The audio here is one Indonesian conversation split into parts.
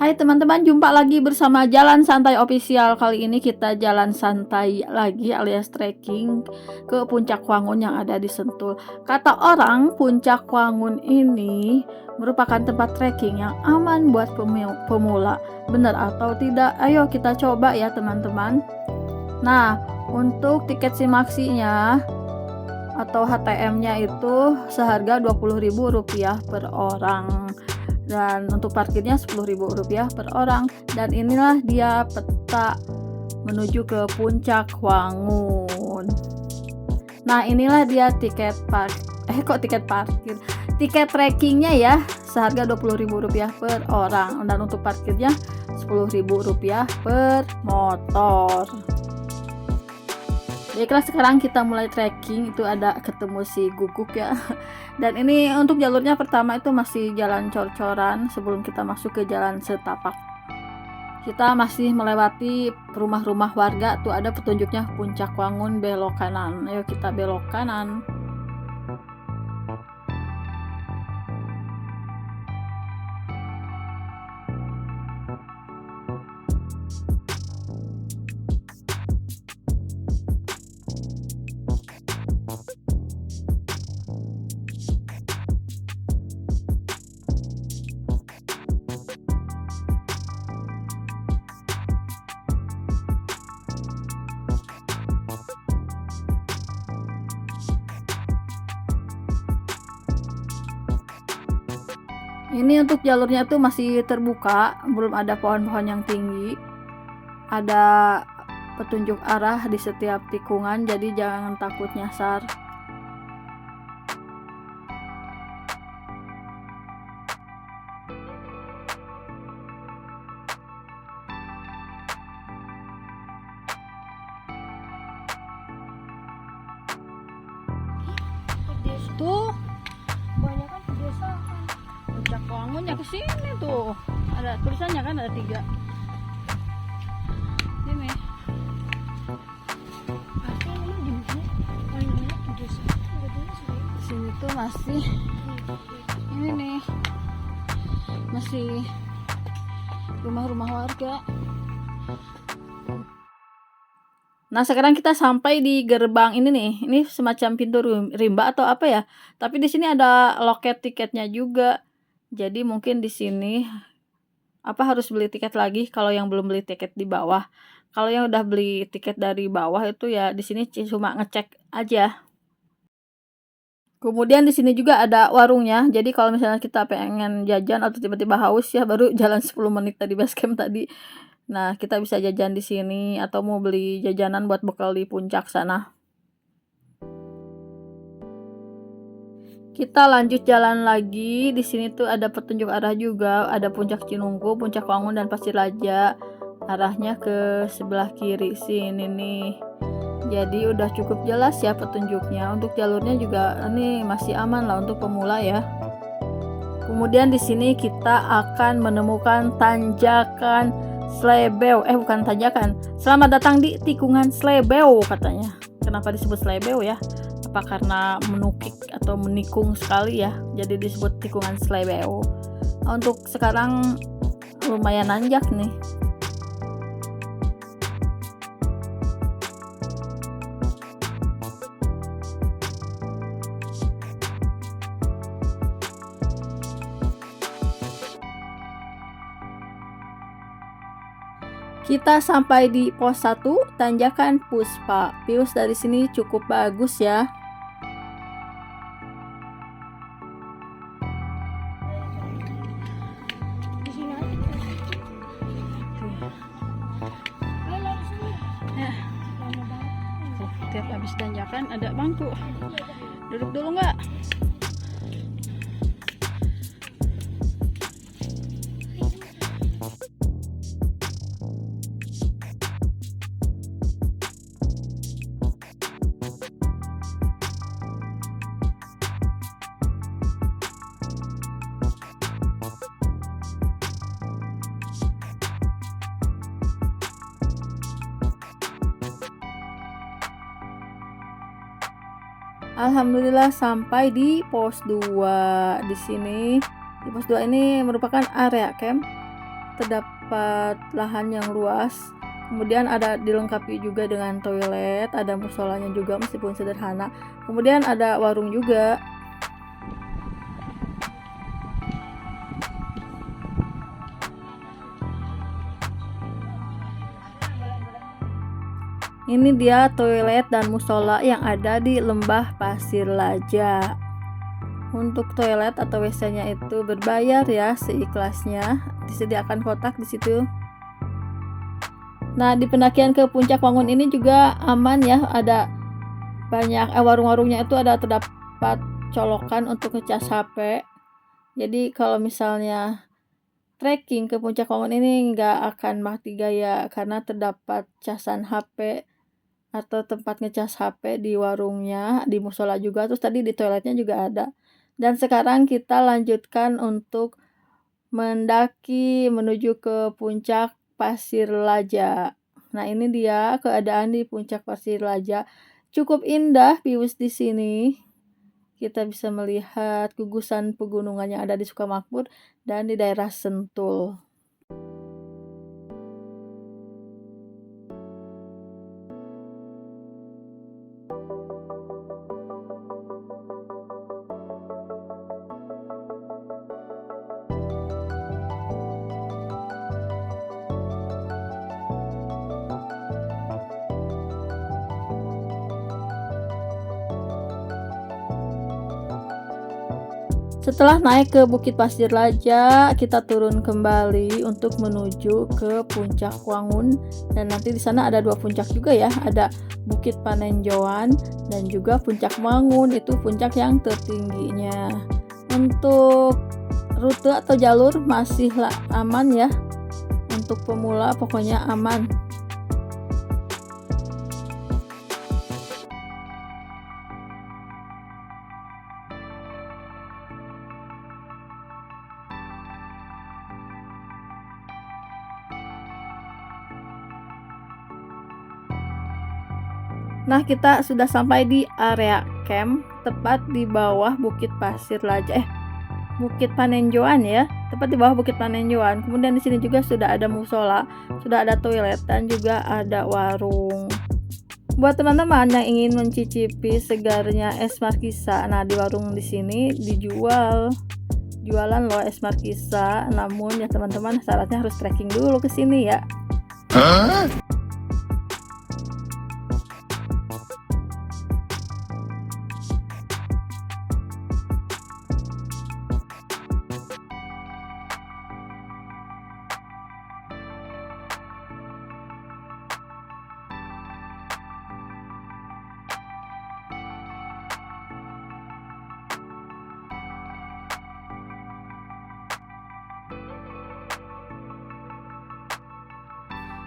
Hai teman-teman, jumpa lagi bersama Jalan Santai Official. Kali ini kita jalan santai lagi alias trekking ke Puncak Wangun yang ada di Sentul. Kata orang, Puncak Wangun ini merupakan tempat trekking yang aman buat pemula. Benar atau tidak? Ayo kita coba ya teman-teman. Nah, untuk tiket simaksinya atau HTM-nya itu seharga Rp20.000 per orang. Dan untuk parkirnya Rp10.000 per orang. Dan inilah dia peta menuju ke Puncak Wangun. Nah, inilah dia tiket tiket trekkingnya ya, seharga Rp20.000 per orang. Dan untuk parkirnya Rp10.000 per motor. Baiklah, sekarang kita mulai trekking. Itu ada ketemu si Guguk ya. Dan ini untuk jalurnya pertama itu masih jalan cor-coran sebelum kita masuk ke jalan setapak. Kita masih melewati rumah-rumah warga. Tuh ada petunjuknya Puncak Wangun, belok kanan. Ayo kita belok kanan. Ini untuk jalurnya tuh masih terbuka, belum ada pohon-pohon yang tinggi. Ada petunjuk arah di setiap tikungan, jadi jangan takut nyasar. Tuh, banyak kan pedesaan. Puncak Wangunnya ke sini tuh. Ada tulisannya kan, ada 3. Ini. Di sini tuh masih ini nih. Masih rumah-rumah warga. Nah, sekarang kita sampai di gerbang ini nih. Ini semacam pintu rimba atau apa ya? Tapi di sini ada loket tiketnya juga. Jadi mungkin di sini harus beli tiket lagi kalau yang belum beli tiket di bawah. Kalau yang udah beli tiket dari bawah itu ya di sini cuma ngecek aja. Kemudian di sini juga ada warungnya. Jadi kalau misalnya kita pengen jajan atau tiba-tiba haus ya, baru jalan 10 menit tadi base camp tadi. Nah, kita bisa jajan di sini atau mau beli jajanan buat bekal di puncak sana. Kita lanjut jalan lagi. Di sini tuh ada petunjuk arah juga, ada Puncak Cinungku, Puncak Wangun dan Pasir Raja. Arahnya ke sebelah kiri sini nih. Jadi udah cukup jelas ya petunjuknya. Untuk jalurnya juga ini masih aman lah untuk pemula ya. Kemudian di sini kita akan menemukan tanjakan Slebeo. Bukan tanjakan. Selamat datang di tikungan Slebeo katanya. Kenapa disebut Slebeo ya? Apa karena menukik atau menikung sekali ya? Jadi disebut tikungan Slebeo. Untuk sekarang lumayan nanjak nih. Kita sampai di pos 1 tanjakan Puspa. Views dari sini cukup bagus ya. Tiap habis tanjakan ada bangku. Duduk dulu nggak? Alhamdulillah sampai di pos 2. Di sini di pos 2 ini merupakan area camp. terdapat lahan yang luas. Kemudian ada dilengkapi juga dengan toilet, ada musolanya juga meskipun sederhana. Kemudian ada warung juga. Ini dia toilet dan musola yang ada di Lembah Pasir Laja. Untuk toilet atau WC-nya itu berbayar ya, seikhlasnya. Disediakan kotak di situ. Nah, di pendakian ke Puncak Wangun ini juga aman ya, ada banyak warung-warungnya itu ada terdapat colokan untuk ngecas HP. Jadi kalau misalnya trekking ke Puncak Wangun ini nggak akan mati gaya karena terdapat casan HP atau tempat ngecas HP di warungnya, di musola juga, terus tadi di toiletnya juga ada. Dan sekarang kita lanjutkan untuk mendaki menuju ke Puncak Pasir Laja. Nah, ini dia keadaan di Puncak Pasir Laja. Cukup indah views di sini. Kita bisa melihat gugusan pegunungan yang ada di Sukamakmur dan di daerah Sentul. Setelah naik ke Bukit Pasir Laja, kita turun kembali untuk menuju ke Puncak Wangun. Dan nanti di sana ada 2 puncak juga ya, ada Bukit Panenjoan dan juga Puncak Wangun, itu puncak yang tertingginya. Untuk rute atau jalur masih aman ya, untuk pemula pokoknya aman. Nah, kita sudah sampai di area camp, tepat di bawah Bukit Pasir Laja. Bukit Panenjoan ya, tepat di bawah Bukit Panenjoan. Kemudian di sini juga sudah ada musola, sudah ada toilet dan juga ada warung. Buat teman-teman yang ingin mencicipi segarnya es markisa, nah di warung di sini jualan loh es markisa. Namun ya teman-teman, syaratnya harus trekking dulu ke sini ya.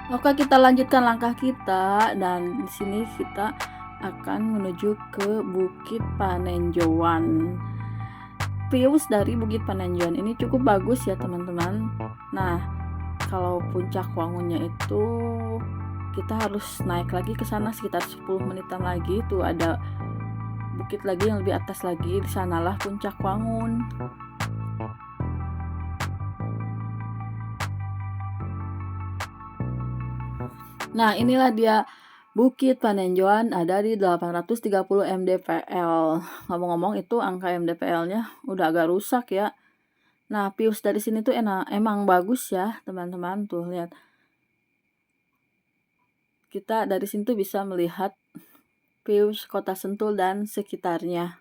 Oke, kita lanjutkan langkah kita dan di sini kita akan menuju ke Bukit Panenjoan. Views dari Bukit Panenjoan ini cukup bagus ya teman-teman. Nah, kalau Puncak Wangunnya itu kita harus naik lagi ke sana sekitar 10 menitan lagi. Tuh ada bukit lagi yang lebih atas lagi, di sanalah Puncak Wangun. Nah, inilah dia Bukit Panenjoan, ada di 830 mdpl. Ngomong-ngomong itu angka mdpl-nya udah agak rusak ya. Nah, views dari sini tuh emang bagus ya, teman-teman. Tuh lihat. Kita dari sini tuh bisa melihat views Kota Sentul dan sekitarnya.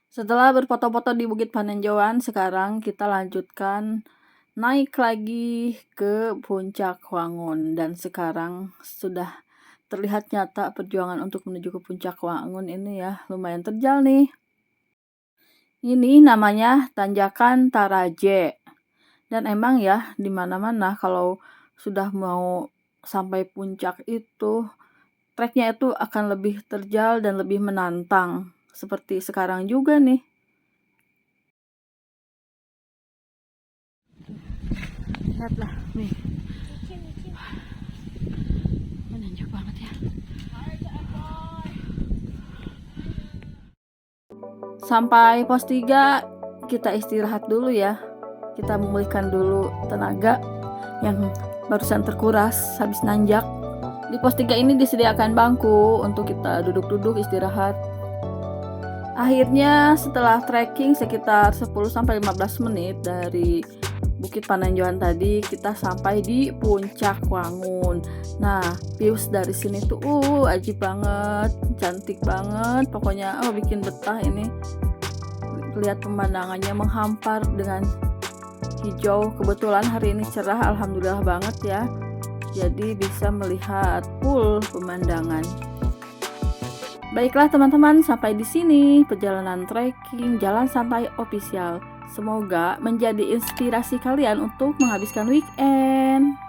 Setelah berfoto-foto di Bukit Panenjoan, sekarang kita lanjutkan naik lagi ke Puncak Wangun. Dan sekarang sudah terlihat nyata perjuangan untuk menuju ke Puncak Wangun ini ya, lumayan terjal nih. Ini namanya Tanjakan Taraje. Dan emang ya, dimana-mana kalau sudah mau sampai puncak itu, treknya itu akan lebih terjal dan lebih menantang. Seperti sekarang juga nih. Lihatlah nih, menanjak banget ya. Sampai pos 3 kita istirahat dulu ya. Kita memulihkan dulu tenaga yang barusan terkuras habis nanjak. Di pos 3 ini disediakan bangku untuk kita duduk-duduk istirahat. Akhirnya setelah trekking sekitar 10-15 menit dari Bukit Pananjoan tadi, kita sampai di Puncak Wangun. Nah, views dari sini tuh ajib banget, cantik banget. Pokoknya bikin betah ini. Lihat pemandangannya menghampar dengan hijau. Kebetulan hari ini cerah, alhamdulillah banget ya. Jadi bisa melihat full pemandangan. Baiklah teman-teman, sampai di sini perjalanan trekking Jalan Santai Official. Semoga menjadi inspirasi kalian untuk menghabiskan weekend.